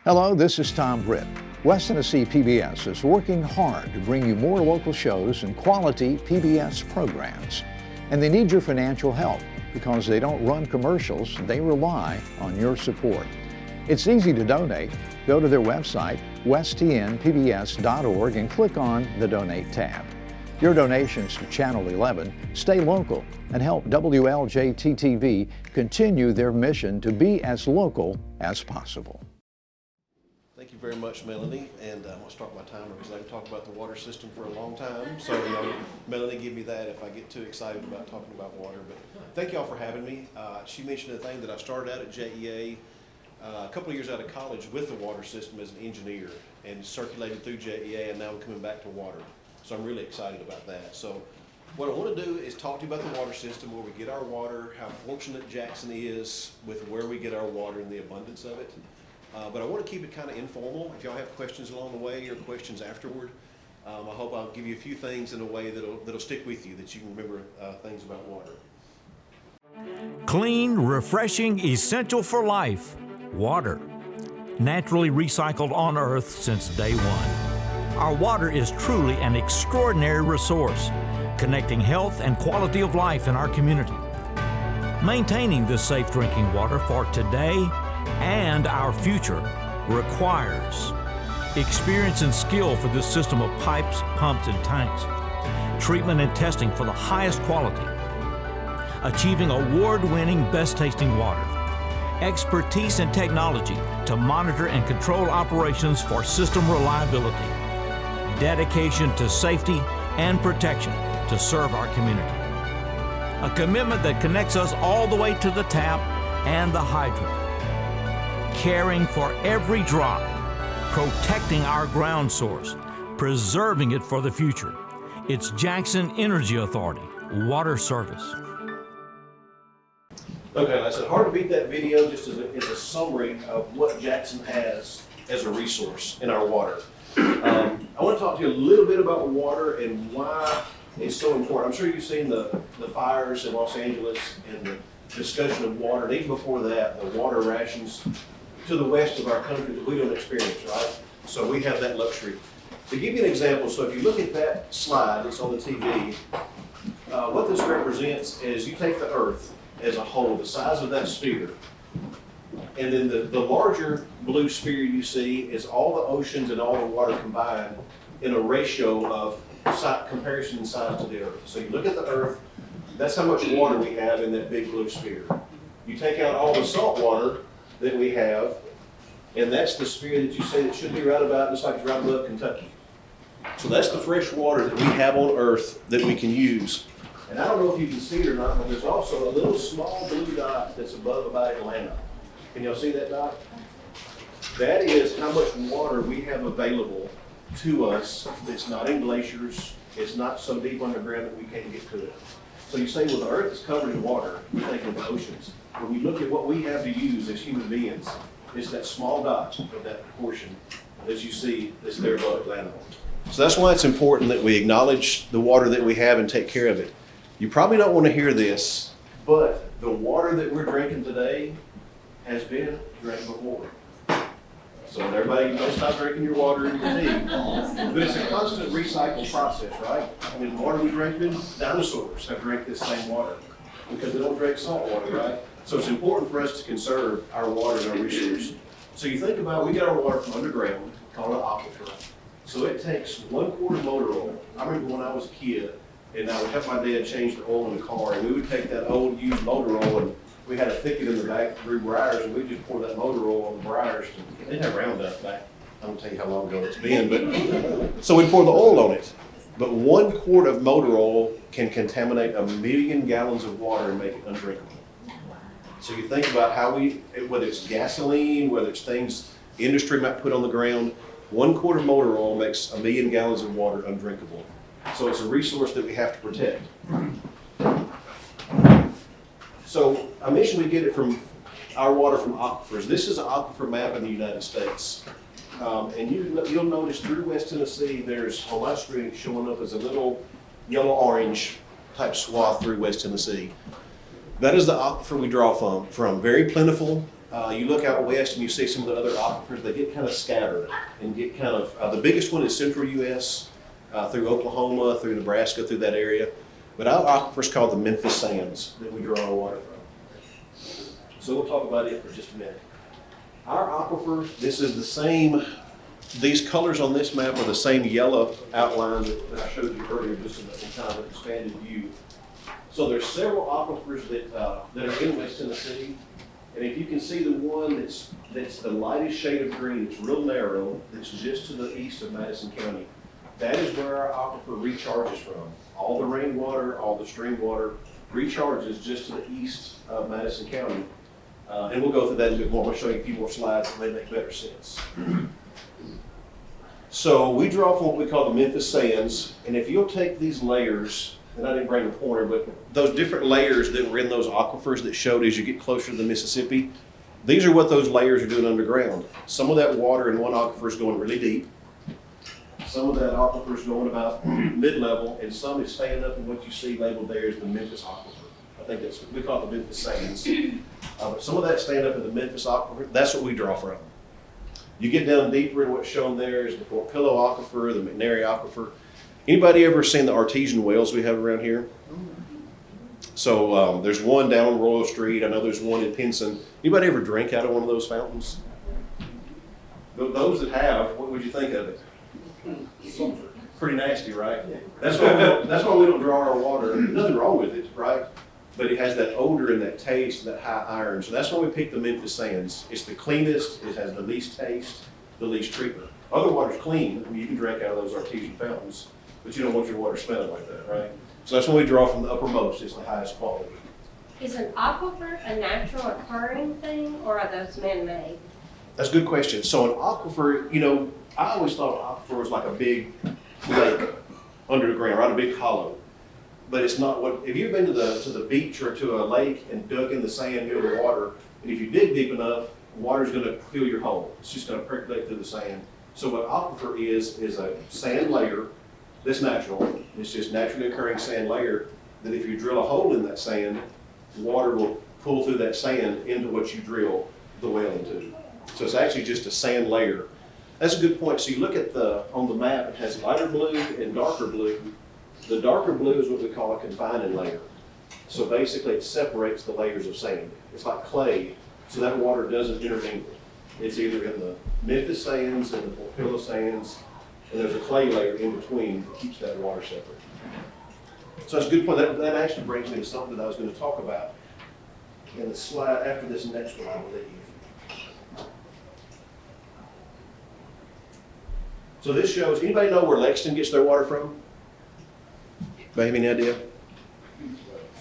Hello, this is Tom Britt. West Tennessee PBS is working hard to bring you more local shows and quality PBS programs. And they need your financial help because they don't run commercials, they rely on your support. It's easy to donate. Go to their website, westtnpbs.org, and click on the Donate tab. Your donations to Channel 11 stay local and help WLJT-TV continue their mission to be as local as possible. Thank you very much, Melanie. And I'm going to start my timer because I can talk about the water system for a long time. So, Melanie, give me that if I get too excited about talking about water. But thank y'all for having me. She mentioned a thing that I started out at JEA a couple of years out of college with the water system as an engineer and circulated through JEA, and now I'm coming back to water. So I'm really excited about that. So what I want to do is talk to you about the water system, where we get our water, how fortunate Jackson is with where we get our water and the abundance of it. But I want to keep it kind of informal. If y'all have questions along the way or questions afterward, I hope I'll give you a few things in a way that'll stick with you, that you can remember things about water. Clean, refreshing, essential for life. Water. Naturally recycled on Earth since day one. Our water is truly an extraordinary resource, connecting health and quality of life in our community. Maintaining this safe drinking water for today and our future requires experience and skill for this system of pipes, pumps, and tanks, treatment and testing for the highest quality, achieving award-winning best-tasting water, expertise and technology to monitor and control operations for system reliability, dedication to safety and protection to serve our community. A commitment that connects us all the way to the tap and the hydrant. Caring for every drop, protecting our ground source, preserving it for the future. It's Jackson Energy Authority, Water Service. Okay, like I said, hard to beat that video just as a summary of what Jackson has as a resource in our water. I want to talk to you a little bit about water and why it's so important. I'm sure you've seen the fires in Los Angeles and the discussion of water, and even before that, the water rations to the west of our country that we don't experience, right? So we have that luxury. To give you an example, so if you look at that slide that's on the TV, what this represents is you take the Earth as a whole, the size of that sphere, and then the larger blue sphere you see is all the oceans and all the water combined in a ratio of comparison in size to the Earth. So you look at the Earth, that's how much water we have in that big blue sphere. You take out all the salt water that we have, and that's the sphere that you say that should be right about, just like it's right above Kentucky. So that's the fresh water that we have on Earth that we can use. And I don't know if you can see it or not, but there's also a little small blue dot that's above about Atlanta. Can y'all see that dot? That is how much water we have available to us that's not in glaciers, it's not so deep underground that we can't get to it. So you say, well, the Earth is covered in water, you're thinking of the oceans. When you look at what we have to use as human beings, it's that small dot of that portion that you see that's there above Atlanta. So that's why it's important that we acknowledge the water that we have and take care of it. You probably don't want to hear this, but the water that we're drinking today has been drank before. So everybody, don't stop drinking your water and your tea. But it's a constant recycle process, right? I mean, the water we drink, dinosaurs have drank this same water because they don't drink salt water, right? So it's important for us to conserve our water and our resources. So you think about, we get our water from underground, called an aquifer. So it takes 1/4 motor oil. I remember when I was a kid, and I would help my dad change the oil in the car, and we would take that old used motor oil, and we had a thicket in the back through briars, and we'd just pour that motor oil on the briars. They didn't have Roundup back. I won't tell you how long ago it's been, but so we'd pour the oil on it. But 1 quart of motor oil can contaminate 1 million gallons of water and make it undrinkable. So you think about how whether it's gasoline, whether it's things industry might put on the ground, 1 quart of motor oil makes 1 million gallons of water undrinkable. So it's a resource that we have to protect. So I mentioned we get it from our water from aquifers. This is an aquifer map in the United States. And you'll notice through West Tennessee, there's on my screen showing up as a little yellow-orange type swath through West Tennessee. That is the aquifer we draw from. Very plentiful, You look out west and you see some of the other aquifers, they get kind of scattered and get kind of, the biggest one is central U.S., through Oklahoma, through Nebraska, through that area. But our aquifer is called the Memphis Sands that we draw our water from. So we'll talk about it for just a minute. Our aquifer, this is the same, these colors on this map are the same yellow outline that I showed you earlier, just in kind of an expanded view. So there's several aquifers that are in West Tennessee. And if you can see the one that's the lightest shade of green, it's real narrow, that's just to the east of Madison County, that is where our aquifer recharges from. All the rainwater, all the stream water recharges just to the east of Madison County. And we'll go through that a bit more. I'll show you a few more slides that may make better sense. So we draw from what we call the Memphis Sands. And if you'll take these layers, and I didn't bring a pointer, but those different layers that were in those aquifers that showed as you get closer to the Mississippi, these are what those layers are doing underground. Some of that water in one aquifer is going really deep. Some of that aquifer is going about mid-level, and some is staying up in what you see labeled there is the Memphis aquifer. I think that's what we call it, the Memphis Sands. But some of that staying up in the Memphis aquifer, that's what we draw from. You get down deeper, and what's shown there is the Fort Pillow aquifer, the McNary aquifer. Anybody ever seen the artesian wells we have around here? So there's one down on Royal Street. I know there's one in Pinson. Anybody ever drink out of one of those fountains? Those that have, what would you think of it? Sulfur. Pretty nasty, right? That's why we don't draw our water. There's nothing wrong with it, right? But it has that odor and that taste and that high iron. So that's why we pick the Memphis Sands. It's the cleanest. It has the least taste, the least treatment. Other water's clean. I mean, you can drink out of those artesian fountains, but you don't want your water smelling like that, right? So that's when we draw from the uppermost. It's the highest quality. Is an aquifer a natural occurring thing, or are those man-made? That's a good question. So an aquifer, you know, I always thought an aquifer was like a big lake under the ground, right? A big hollow. But it's not what, if you've been to the beach or to a lake and dug in the sand near the water, and if you dig deep enough, water's gonna fill your hole. It's just gonna percolate through the sand. So what aquifer is a sand layer that's natural. It's just naturally occurring sand layer that if you drill a hole in that sand, water will pull through that sand into what you drill the well into. So it's actually just a sand layer. That's a good point. So you look at on the map, it has lighter blue and darker blue. The darker blue is what we call a confining layer. So basically it separates the layers of sand. It's like clay, so that water doesn't intermingle. It's either in the Memphis Sands and the Fort Pillow Sands, and there's a clay layer in between that keeps that water separate. So that's a good point. That actually brings me to something that I was going to talk about in the slide after this next one, I believe. So this shows, anybody know where Lexington gets their water from? Anybody have any idea?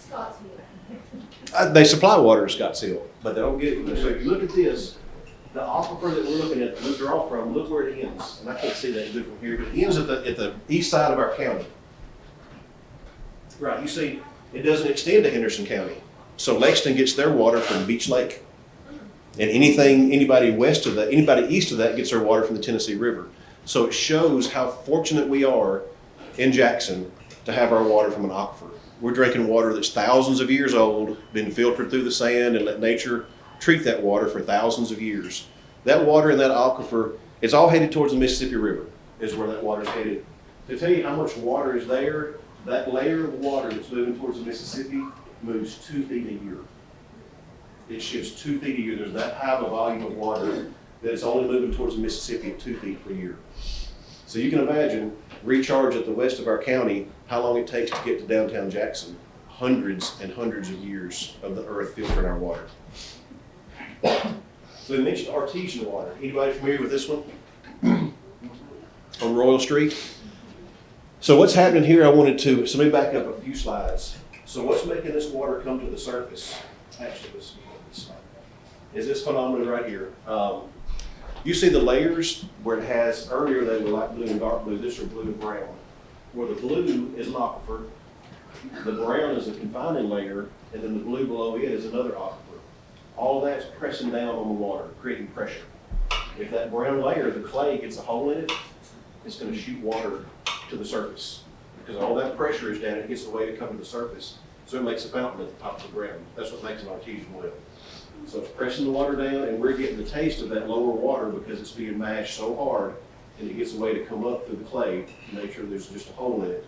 Scottsville. They supply water to Scottsville, but they don't get it. So if you look at this, the aquifer that we're looking at, that we draw from, look where it ends. And I can't see that good from here, but it ends at the east side of our county. Right, you see, it doesn't extend to Henderson County. So Lexington gets their water from Beach Lake. And anybody east of that gets their water from the Tennessee River. So it shows how fortunate we are in Jackson to have our water from an aquifer. We're drinking water that's thousands of years old, been filtered through the sand, and let nature treat that water for thousands of years. That water in that aquifer, it's all headed towards the Mississippi River, is where that water is headed. To tell you how much water is there, that layer of water that's moving towards the Mississippi moves 2 feet a year. It shifts 2 feet a year. There's that high of a volume of water that it's only moving towards the Mississippi at 2 feet per year. So you can imagine, recharge at the west of our county, how long it takes to get to downtown Jackson. Hundreds and hundreds of years of the earth filtering our water. So we mentioned artesian water. Anybody familiar with this one? On Royal Street? So what's happening here, so let me back up a few slides. So what's making this water come to the surface? Actually, this slide is this phenomenon right here. You see the layers where it has, earlier they were light blue and dark blue, this are blue and brown. Where the blue is an aquifer, the brown is a confining layer, and then the blue below it is another aquifer. All that's pressing down on the water, creating pressure. If that brown layer, the clay, gets a hole in it, it's going to shoot water to the surface. Because all that pressure is down, it gets a way to come to the surface. So it makes a fountain at the top of the ground. That's what makes an artesian well. So it's pressing the water down, and we're getting the taste of that lower water because it's being mashed so hard, and it gets a way to come up through the clay to make sure there's just a hole in it,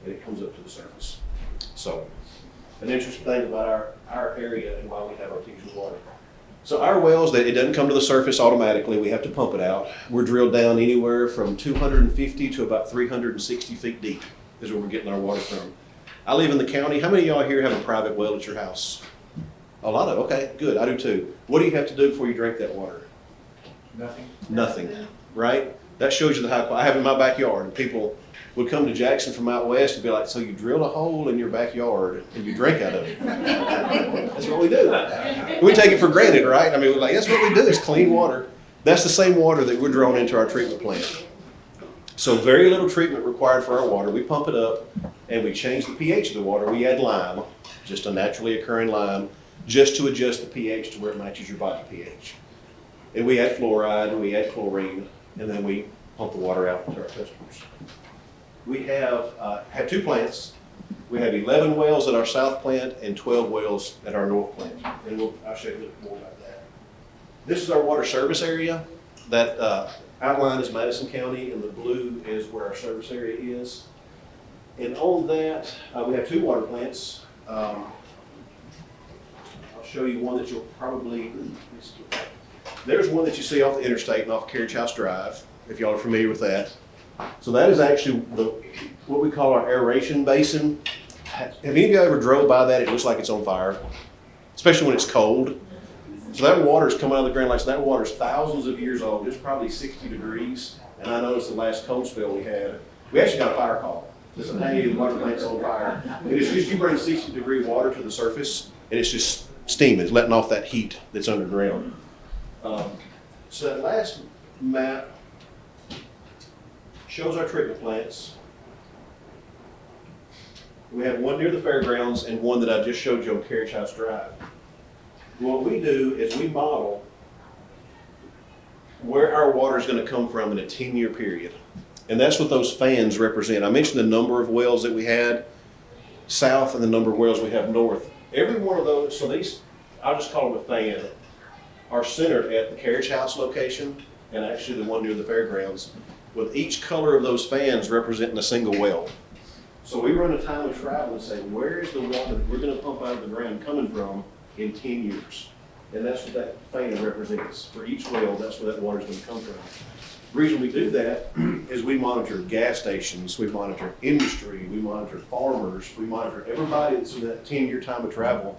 and it comes up to the surface. So, an interesting thing about our area and why we have artesian water. So our wells, it doesn't come to the surface automatically. We have to pump it out. We're drilled down anywhere from 250 to about 360 feet deep is where we're getting our water from. I live in the county. How many of y'all here have a private well at your house? A lot of, okay, good, I do too. What do you have to do before you drink that water? Nothing. Nothing, right? That shows you the high quality. I have it in my backyard, and people would come to Jackson from out west and be like, so you drilled a hole in your backyard and you drink out of it. That's what we do. We take it for granted, right? I mean, we're like, that's what we do, is clean water. That's the same water that we're drawing into our treatment plant. So very little treatment required for our water. We pump it up and we change the pH of the water. We add lime, just a naturally occurring lime, just to adjust the pH to where it matches your body pH. And we add fluoride, and we add chlorine, and then we pump the water out to our customers. We have two plants. We have 11 wells at our south plant and 12 wells at our north plant. And I'll show you a little more about that. This is our water service area. That outline is Madison County, and the blue is where our service area is. And on that, we have two water plants. I'll show you one that you'll probably, there's one that you see off the interstate and off Carriage House Drive, if y'all are familiar with that. So that is actually what we call our aeration basin. Have any of you ever drove by that? It looks like it's on fire, especially when it's cold. So that water is coming out of the ground like that. Water is thousands of years old. It's probably 60 degrees. And I noticed the last cold spell we had, we actually got a fire call. They said, hey, the water plant's on fire. And it's just, you bring 60-degree water to the surface, and it's just steaming. It's letting off that heat that's underground. So that last map shows our treatment plants. We have one near the fairgrounds and one that I just showed you on Carriage House Drive. What we do is we model where our water is going to come from in a 10-year period. And that's what those fans represent. I mentioned the number of wells that we had south and the number of wells we have north. Every one of those, so these, I'll just call them a fan, are centered at the Carriage House location and actually the one near the fairgrounds, with each color of those fans representing a single well. So we run a time of travel and say, where is the water that we're going to pump out of the ground coming from in 10 years? And that's what that fan represents. For each well, that's where that water is going to come from. The reason we do that is we monitor gas stations, we monitor industry, we monitor farmers, we monitor everybody that's in that 10-year time of travel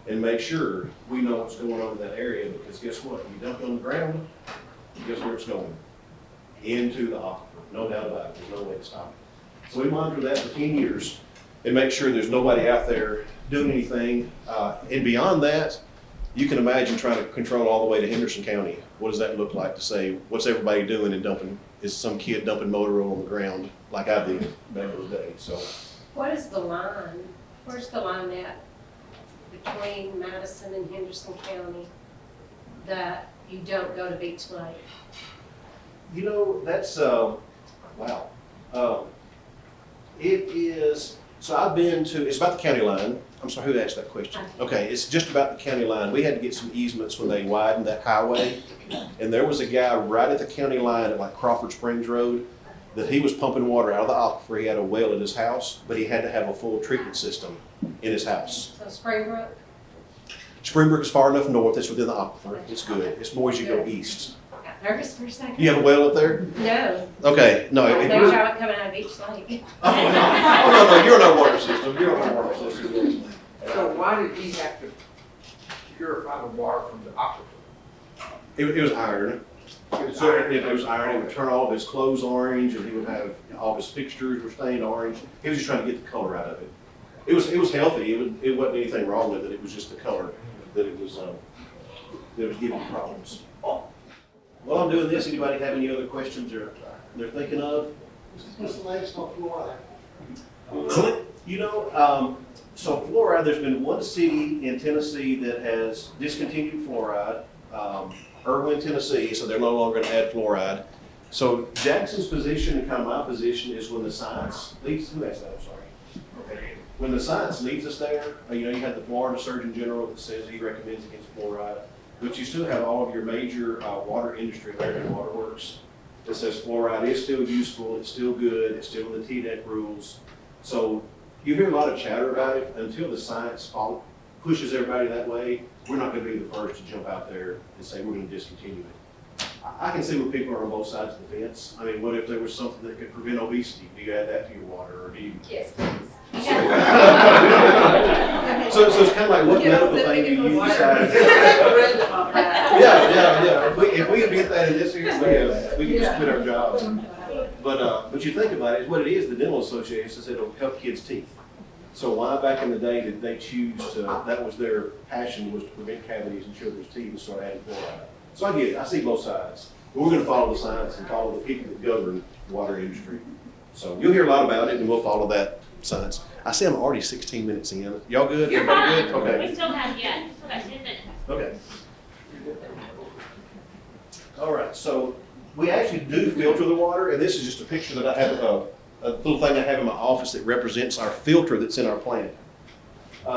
and make sure we know what's going on in that area, because guess what? You dump it on the ground, guess where it's going? Into the aquifer. No doubt about it. There's no way to stop it. So we monitor that for 10 years and make sure there's nobody out there doing anything. And beyond that, you can imagine trying to control all the way to Henderson County. What does that look like to say, what's everybody doing and dumping? Is some kid dumping motor oil on the ground like I did back in the day? So, What is the line? Where's the line at between Madison and Henderson County that you don't go to Beach Lake? you know, that's, wow. It is, so I've been to, it's about the county line. I'm sorry, who asked that question? Okay, it's just about the county line. We had to get some easements when they widened that highway. And there was a guy right at the county line at like Crawford Springs Road that he was pumping water out of the aquifer. He had a well at his house, but he had to have a full treatment system in his house. So Springbrook? Springbrook is far enough north, it's within the aquifer. It's good. It's more as you go east. I got nervous for a second. You have a well up there? No. Okay, no. I if know you're- y'all coming out of Beach Lake. Oh, no, you're on our water system. You're on our water system. So why did he have to purify the water from the aquifer? It was iron. So it was iron. It would turn all of his clothes orange, and he would have all of his fixtures were stained orange. He was just trying to get the color out of it. It was healthy. It wasn't anything wrong with it. It was just the color that it was giving problems. While I'm doing this, anybody have any other questions they're thinking of? What's the latest on fluoride? You know, so fluoride, there's been one city in Tennessee that has discontinued fluoride, Irwin, Tennessee, so they're no longer gonna add fluoride. So Jackson's position and kind of my position is when the science, who asked that, I'm sorry. Okay. when the science leads us there, you know, you had the Florida Surgeon General that says he recommends against fluoride, but you still have all of your major water industry, American Water Works, that says fluoride is still useful, it's still good, it's still in the TDEC rules. So you hear a lot of chatter about it. Until the science pushes everybody that way, we're not going to be the first to jump out there and say we're going to discontinue it. I can see where people are on both sides of the fence. I mean, what if there was something that could prevent obesity? Do you add that to your water, or do you? Yes, please. So it's kind of like, what medical thing do you decide? Yeah. If we get that in this area, we can just quit our jobs. But you think about it, what it is, the dental association says it'll help kids' teeth. So why back in the day did they choose to, that was their passion, was to prevent cavities in children's teeth and start adding fluoride? So I get it, I see both sides. But we're gonna follow the science and follow the people that govern the water industry. So you'll hear a lot about it and we'll follow that science. I see I'm already 16 minutes in. Y'all good? You're Everybody fine. good? Okay. We still have, yeah, still got 10 minutes. Okay. All right, so we actually do filter the water, and this is just a picture that I have, a little thing I have in my office that represents our filter that's in our plant.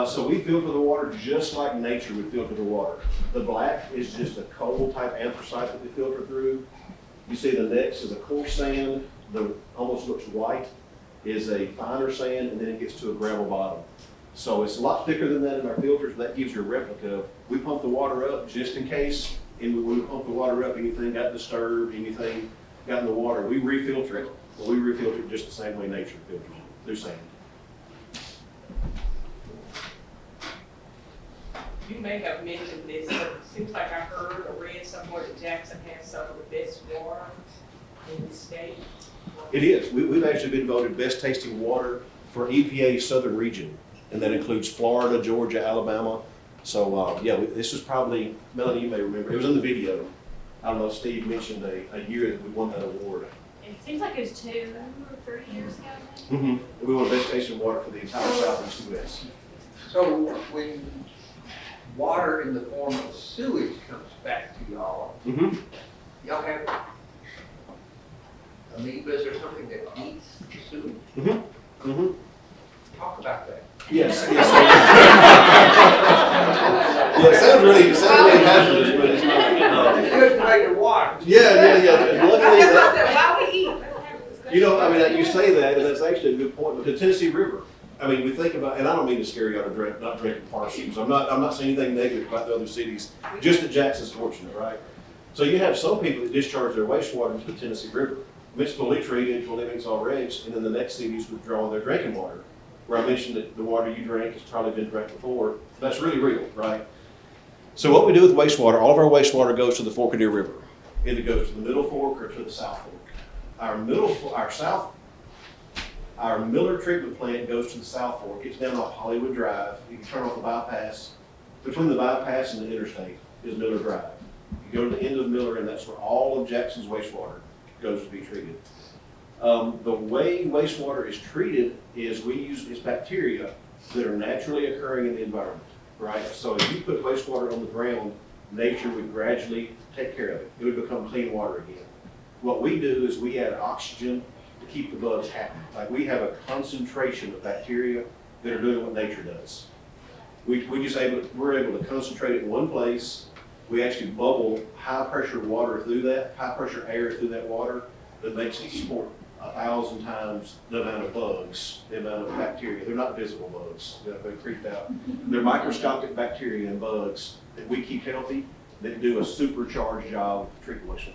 So we filter the water just like nature would filter the water. The black is just a coal type anthracite that we filter through. You see the next is a coarse sand, the almost looks white, is a finer sand, and then it gets to a gravel bottom. So it's a lot thicker than that in our filters, but that gives you a replica of, we pump the water up just in case, and when we pump the water up, anything got disturbed, anything got in the water, we refilter it. Well, we refilter it just the same way nature filters it, through sand. You may have mentioned this, but it seems like I heard or read somewhere that Jackson has some of the best water in the state. It is. We've actually been voted best tasting water for EPA Southern Region, and that includes Florida, Georgia, Alabama. So, this is probably, Melanie, you may remember, it was in the video. I don't know if Steve mentioned a year that we won that award. It seems like it was 2 or 3 years ago. We won best tasting water for the entire southeast U.S. So when water in the form of sewage comes back to y'all, y'all have amoebas or something that eats the sewage? Talk about that. Yes. Yeah, it sounds really hazardous, but it's not. It's good to make your water. Yeah. Luckily, That's why I said, why we eat? Let's have a discussion. you know, I mean, you say that, and that's actually a good point. But the Tennessee River, I mean, we think about, and I don't mean to scare you out of not drinking Parsons. I'm not saying anything negative about the other cities. Just that Jackson's fortunate, right? So you have some people that discharge their wastewater into the Tennessee River. It's fully treated for living solid regs, and then the next cities withdraw their drinking water. Where I mentioned that the water you drink has probably been drank before. That's really real, right? So what we do with wastewater, all of our wastewater goes to the Forkadoo River. Either goes to the Middle Fork or to the South Fork. Our Miller treatment plant goes to the South Fork. It's down off Hollywood Drive. You can turn off the bypass. Between the bypass and the interstate is Miller Drive. You go to the end of Miller, and that's where all of Jackson's wastewater goes to be treated. The way wastewater is treated is we use these bacteria that are naturally occurring in the environment, right? So if you put wastewater on the ground, nature would gradually take care of it. It would become clean water again. What we do is we add oxygen to keep the bugs happy. Like we have a concentration of bacteria that are doing what nature does. We're able to concentrate it in one place. We actually bubble high pressure water through that, high pressure air through that water that makes it support 1,000 times the amount of bugs, the amount of bacteria. They're not visible bugs. They're creeped out. They're microscopic bacteria and bugs that we keep healthy that do a supercharged job of treating wastewater.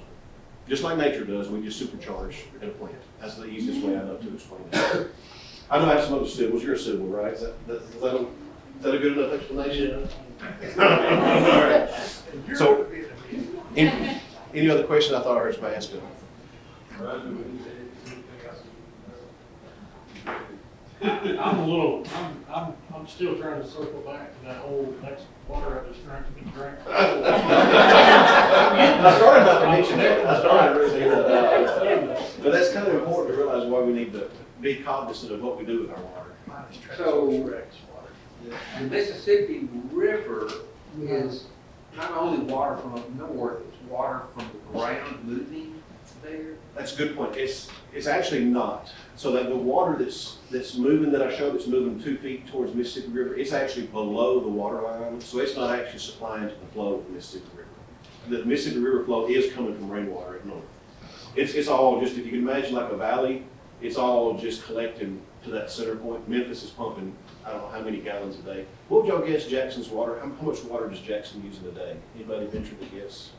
Just like nature does, we just supercharge in a plant. That's the easiest way I know to explain that. I know I have some other civils. You're a civil, right? Is that a good enough explanation? All right. So, any other questions? I thought I heard somebody ask it. I'm still trying to circle back to that whole next water I just drank to drink. I started about to mention that. I started to really say that. But that's kind of important to realize why we need to be cognizant of what we do with our water. So the Mississippi River is not only water from up north, it's water from the ground moving there? That's a good point. It's actually not. So that the water that's moving, that I showed, that's moving 2 feet towards Mississippi River, it's actually below the water line. So it's not actually supplying to the flow of the Mississippi River. The Mississippi River flow is coming from rainwater at north. It's all just, if you can imagine like a valley, it's all just collecting to that center point. Memphis is pumping, I don't know how many gallons a day. What would y'all guess Jackson's water, how much water does Jackson use in a day? Anybody venture to guess?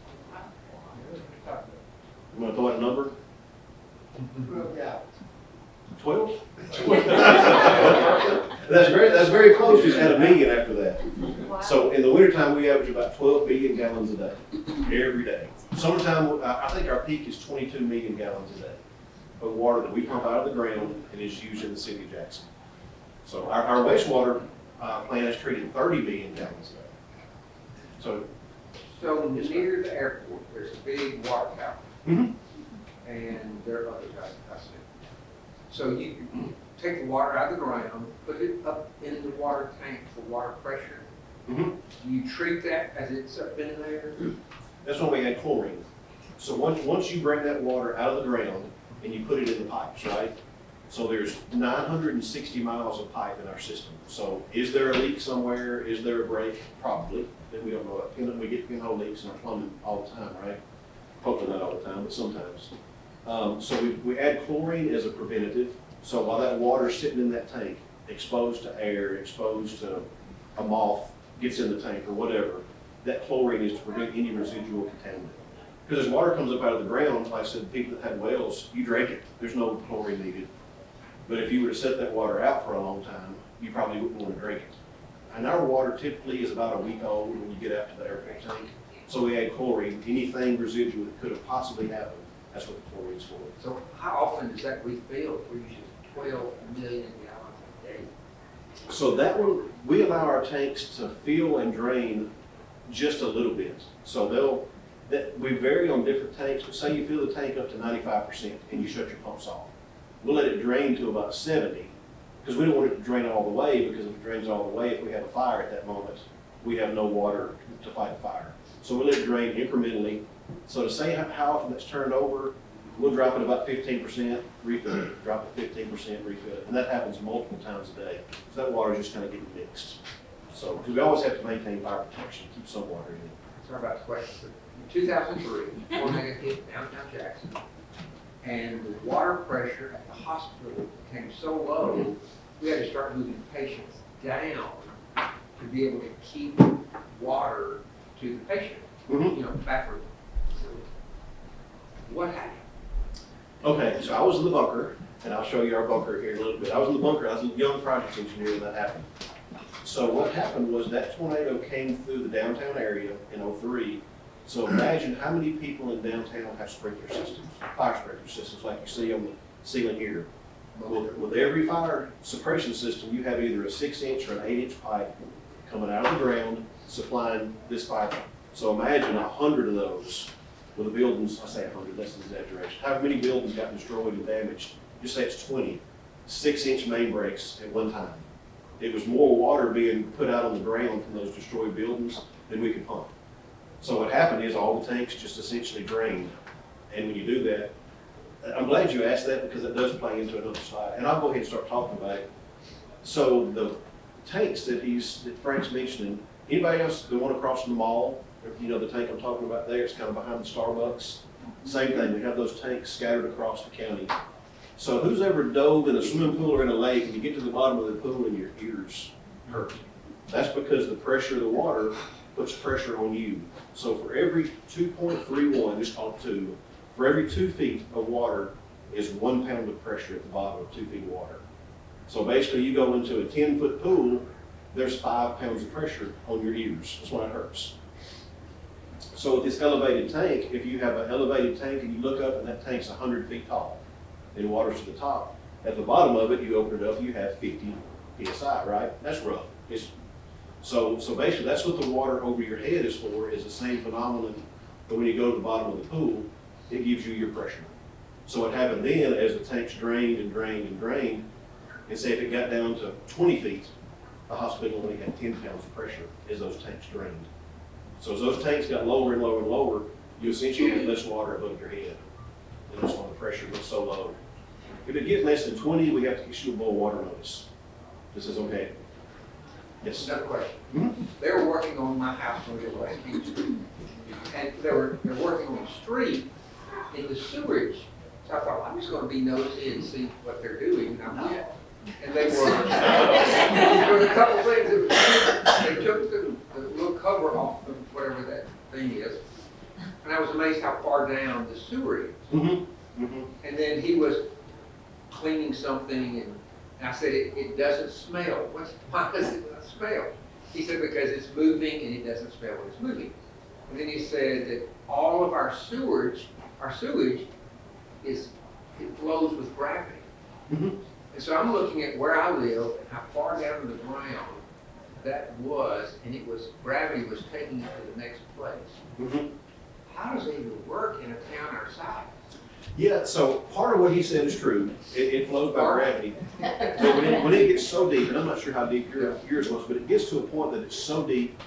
You want to throw out a number? Yeah. 12? That's very close, just add 1 million after that. Wow. So in the wintertime, we average about 12 million gallons a day, every day. Summertime, I think our peak is 22 million gallons a day of water that we pump out of the ground and is used in the city of Jackson. So our wastewater plant is treating 30 million gallons a day. So near the airport, there's a big water tower. Mhm. And there are others, I see. So you take the water out of the ground, put it up in the water tank for water pressure. Mhm. You treat that as it's up in there? That's when we add chlorine. So once you bring that water out of the ground and you put it in the pipes, right? So there's 960 miles of pipe in our system. So is there a leak somewhere? Is there a break? Probably. Then we don't know. We get pinhole leaks in our plumbing all the time, right? Hopefully not all the time, but sometimes. So we add chlorine as a preventative. So while that water's sitting in that tank, exposed to air, exposed to a moth gets in the tank or whatever, that chlorine is to prevent any residual contaminant. Because as water comes up out of the ground, like I said, people that have wells, you drink it. There's no chlorine needed. But if you were to set that water out for a long time, you probably wouldn't want to drink it. And our water typically is about a week old when you get out to the airport tank. So we add chlorine. Anything residual that could have possibly happened, that's what the chlorine's for. So how often does that refill? We're using 12 million gallons a day. So that one, we allow our tanks to fill and drain just a little bit. So we vary on different tanks, but say you fill the tank up to 95% and you shut your pumps off. We'll let it drain to about 70, because we don't want it to drain all the way, because if it drains all the way, if we have a fire at that moment, we have no water to fight a fire. So we'll let it drain incrementally. So to say how often that's turned over, we'll drop it about 15%, refill it, drop it 15%, refill it. And that happens multiple times a day. So that water is just kind of getting mixed. So, because we always have to maintain fire protection, keep some water in it. Sorry about the question. In 2003, tornado hit downtown Jackson, and the water pressure at the hospital became so low, we had to start moving patients down to be able to keep water to the patient, backward. What happened? Okay, so I was in the bunker, and I'll show you our bunker here in a little bit. I was in the bunker, I was a young project engineer when that happened. So what happened was that tornado came through the downtown area in '03. So imagine how many people in downtown have sprinkler systems, fire sprinkler systems like you see on the ceiling here. With every fire suppression system, you have either a 6-inch or an 8-inch pipe coming out of the ground supplying this fire. So imagine 100 of those with the buildings, I say 100, that's an exaggeration. How many buildings got destroyed and damaged? Just say it's 20, 6-inch main breaks at one time. It was more water being put out on the ground from those destroyed buildings than we could pump. So what happened is all the tanks just essentially drained. And when you do that, I'm glad you asked that because it does play into another slide. And I'll go ahead and start talking about it. So the tanks that Frank's mentioning, anybody else, the one across from the mall, the tank I'm talking about there, it's kind of behind the Starbucks. Same thing, we have those tanks scattered across the county. So who's ever dove in a swimming pool or in a lake and you get to the bottom of the pool and your ears hurt? That's because the pressure of the water puts pressure on you. So for every 2.31, just call it 2, for every 2 feet of water is 1 pound of pressure at the bottom of 2 feet of water. So basically you go into a 10-foot pool, there's 5 pounds of pressure on your ears. That's why it hurts. So with this elevated tank, if you have an elevated tank and you look up and that tank's 100 feet tall, and water's to the top, at the bottom of it, you open it up, you have 50 PSI, right? That's rough. So basically that's what the water over your head is for, is the same phenomenon, but when you go to the bottom of the pool, it gives you your pressure. So what happened then, as the tanks drained and drained and drained, and say if it got down to 20 feet, the hospital only had 10 pounds of pressure as those tanks drained. So as those tanks got lower and lower and lower, you essentially had less water above your head. And pressure gets so low. If it gets less than 20, we have to issue a boil water notice. This is okay. Yes. Another question. Mhm. They were working on my house on the West King Street. And they're working on the street in the sewage. So I thought, I'm just gonna be nosy and see what they're doing. And I went, and they were, there was a couple things that they took the little cover off of whatever that thing is. And I was amazed how far down the sewer is. Mm-hmm. Mm-hmm. And then he was cleaning something, and I said, it doesn't smell. Why does it not smell? He said, because it's moving and it doesn't smell when it's moving. And then he said that all of our sewage it flows with gravity. Mm-hmm. And so I'm looking at where I live and how far down to the ground that was, and gravity was taking it to the next place. Mm-hmm. How does it even work in a town our size? Yeah, so part of what he said is true. It flows by gravity. So when it gets so deep, and I'm not sure how deep yours was, but it gets to a point that it's so deep,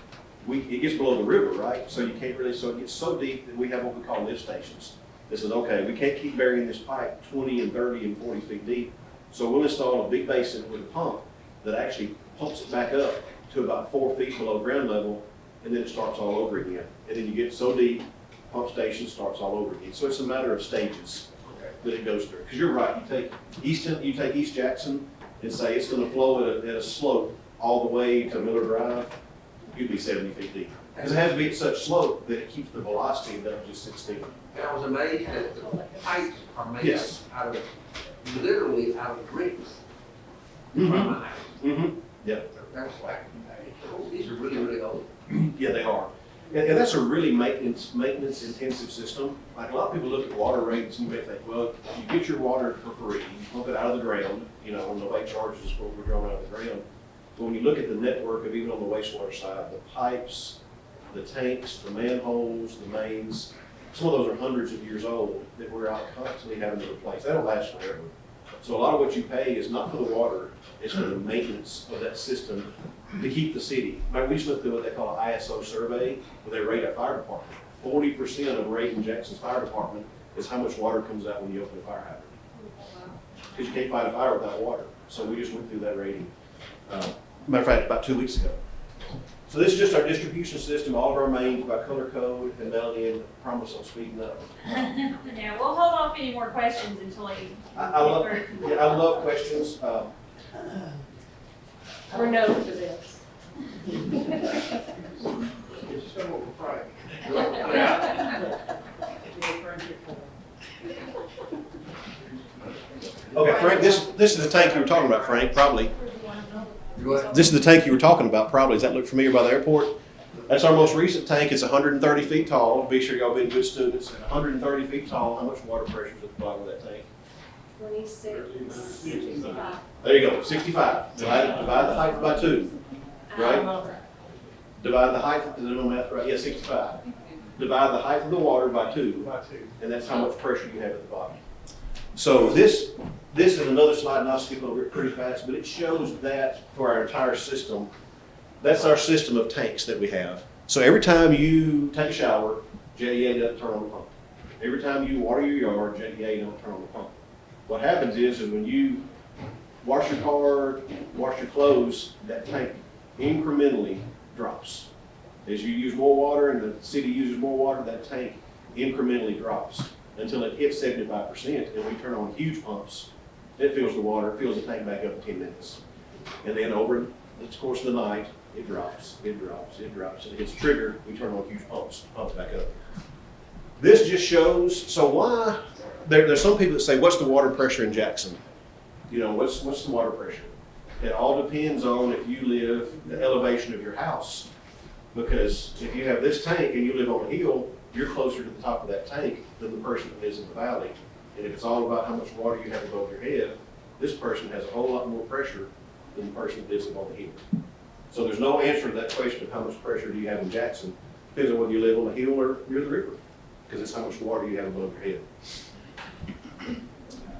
it gets below the river, right? So you can't really, so it gets so deep that we have what we call lift stations. This is, okay, we can't keep burying this pipe 20 and 30 and 40 feet deep. So we'll install a big basin with a pump that actually pumps it back up to about 4 feet below ground level, and then it starts all over again. And then you get so deep, pump station starts all over again. So it's a matter of stages that it goes through. Because you're right, you take East Jackson and say it's going to flow at a slope all the way to Miller Drive, you'd be 70 feet deep. Because it has to be at such slope that it keeps the velocity down to 16. And I was amazed that the pipes are made Yes. out of, literally out of bricks. Mm-hmm. From my house. Mm-hmm. Yeah. That's like, oh, these are really, really old. Yeah, they are. And that's a really maintenance intensive system. Like a lot of people look at water rates and you may think, well, you get your water for free, you pump it out of the ground, nobody charges us what we're drawing out of the ground. But when you look at the network of even on the wastewater side, the pipes, the tanks, the manholes, the mains, some of those are hundreds of years old that we're out constantly having to replace. They don't last forever. So a lot of what you pay is not for the water, it's for the maintenance of that system to keep the city. We just went through what they call an ISO survey, where they rate our fire department. 40% of rating Jackson's fire department is how much water comes out when you open a fire hydrant. Because you can't fight a fire without water. So we just went through that rating. Matter of fact, about 2 weeks ago. So this is just our distribution system, all of our mains by color code, and Melanie, and I promise I'm speeding up. Yeah, we'll hold off any more questions until you. I love questions. We're known for this. It's just over Friday. Okay, Frank, this is the tank you were talking about, Frank, probably. What? This is the tank you were talking about, probably. Does that look familiar by the airport? That's our most recent tank. It's 130 feet tall. Be sure y'all be good students. 130 feet tall. How much water pressure is at the bottom of that tank? 65. There you go, 65. Divide the height by 2, right? Divide the height, is it on math right? Yeah, 65. Divide the height of the water by 2, and that's how much pressure you have at the bottom. So this is another slide, and I'll skip over it pretty fast, but it shows that for our entire system. That's our system of tanks that we have. So every time you take a shower, JEA doesn't turn on the pump. Every time you water your yard, JEA don't turn on the pump. What happens is when you wash your car, wash your clothes, that tank incrementally drops. As you use more water and the city uses more water, that tank incrementally drops until it hits 75%, and we turn on huge pumps. It fills the water, fills the tank back up in 10 minutes. And then over the course of the night, it drops, it drops, it drops. And it hits trigger, we turn on huge pumps, pump it back up. This just shows, so why, there's some people that say, what's the water pressure in Jackson? What's the water pressure? It all depends on if you live, the elevation of your house. Because if you have this tank and you live on a hill, you're closer to the top of that tank than the person that lives in the valley. And if it's all about how much water you have above your head, this person has a whole lot more pressure than the person that lives on the hill. So there's no answer to that question of how much pressure do you have in Jackson. Depends on whether you live on the hill or near the river, because it's how much water you have above your head.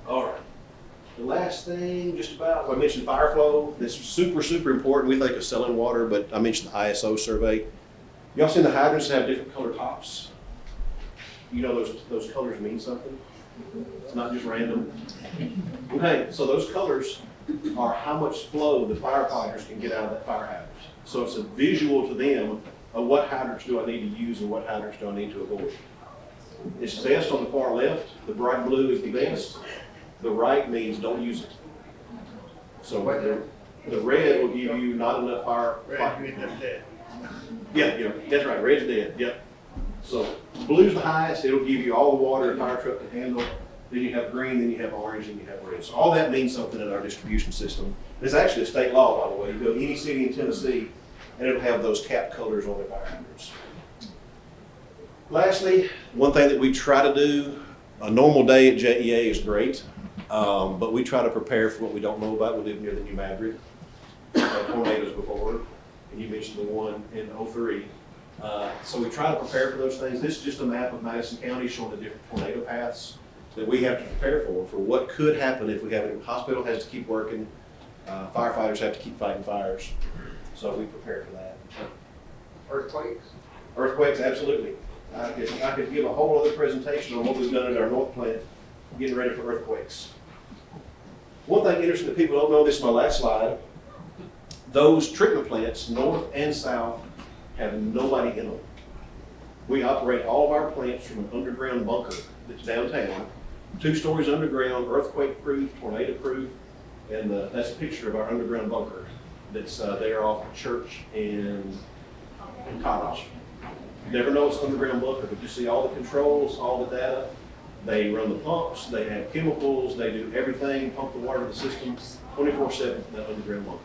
All right. The last thing, just about, I mentioned fire flow. This is super, super important. We think of selling water, but I mentioned the ISO survey. Y'all seen the hydrants have different color tops? You know those colors mean something? It's not just random. Okay, so those colors are how much flow the firefighters can get out of that fire hydrant. So it's a visual to them of what hydrants do I need to use and what hydrants do I need to avoid. It's best on the far left. The bright blue is the best. The right means don't use it. So the red will give you not enough fire. Yeah, that's right. Red's dead. Yep. So blue's the highest. It'll give you all the water a fire truck can handle. Then you have green, then you have orange, and you have red. So all that means something in our distribution system. It's actually a state law, by the way. You go to any city in Tennessee, and it'll have those cap colors on their fire hydrants. Lastly, one thing that we try to do, a normal day at JEA is great, but we try to prepare for what we don't know about. We live near the New Madrid. We've had tornadoes before, and you mentioned the one in 03. So we try to prepare for those things. This is just a map of Madison County showing the different tornado paths that we have to prepare for what could happen if we have it. Hospital has to keep working, firefighters have to keep fighting fires. So we prepare for that. Earthquakes? Earthquakes, absolutely. I could give a whole other presentation on what we've done at our north plant, getting ready for earthquakes. One thing interesting that people don't know, this is my last slide, those treatment plants, north and south, have nobody in them. We operate all of our plants from an underground bunker that's downtown, 2 stories underground, earthquake-proof, tornado-proof, and that's a picture of our underground bunker that's there off of Church and College. You never know it's underground bunker, but you see all the controls, all the data. They run the pumps, they have chemicals, they do everything, pump the water to the system 24/7 in that underground bunker.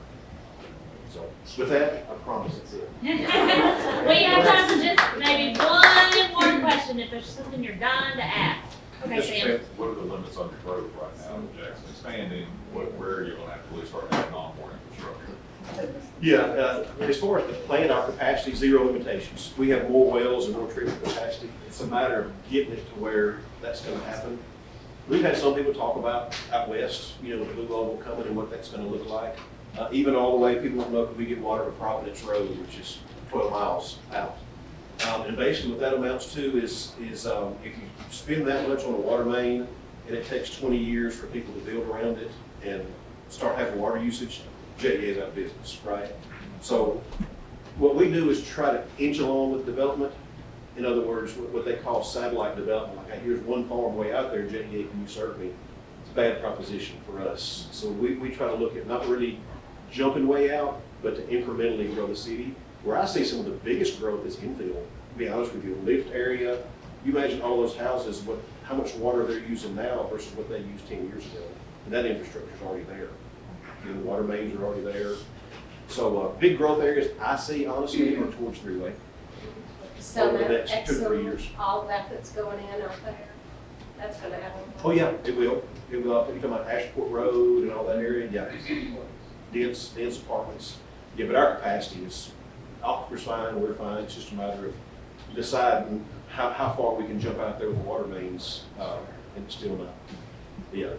So with that, I promise that's it. We have time for just maybe one more question if there's something you're dying to ask. Okay, Mr. Sam. Smith, what are the limits on your growth right now in Jackson? Expanding, where are you going to have to really start adding on more infrastructure? Yeah, as far as the plant, our capacity, 0 limitations. We have more wells and more treatment capacity. It's a matter of getting it to where that's going to happen. We've had some people talk about out west, with the blue global coming and what that's going to look like. Even all the way, people don't know if we get water to Providence Road, which is 12 miles out. And basically what that amounts to is if you spend that much on a water main and it takes 20 years for people to build around it and start having water usage, JEA is out of business, right? So what we do is try to inch along with development. In other words, what they call satellite development. Like, here's one farm way out there, JEA, can you serve me? It's a bad proposition for us. So we try to look at not really jumping way out, but to incrementally grow the city. Where I see some of the biggest growth is infill. To be honest with you, lift area. You imagine all those houses, how much water they're using now versus what they used 10 years ago. And that infrastructure is already there. The water mains are already there. So big growth areas I see, honestly, are towards Freeway. So over the that next 2 to 3 years. all that's going in out there, that's gonna happen. Oh yeah, it will. It will. You're talking about Ashport Road and all that area. Yeah, dense apartments. Yeah, but our capacity is, Aquifer's fine, we're fine. It's just a matter of deciding how far we can jump out there with the water mains and still not. Yeah.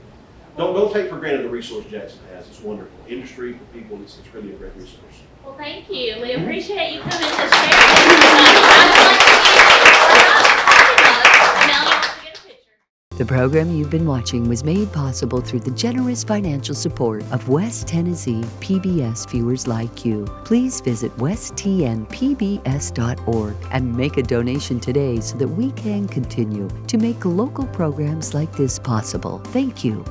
Don't take for granted the resource Jackson has. It's wonderful. Industry for people, it's really a great resource. Well, thank you. We appreciate you coming to share this. The program you've been watching was made possible through the generous financial support of West Tennessee PBS viewers like you. Please visit westtnpbs.org and make a donation today so that we can continue to make local programs like this possible. Thank you.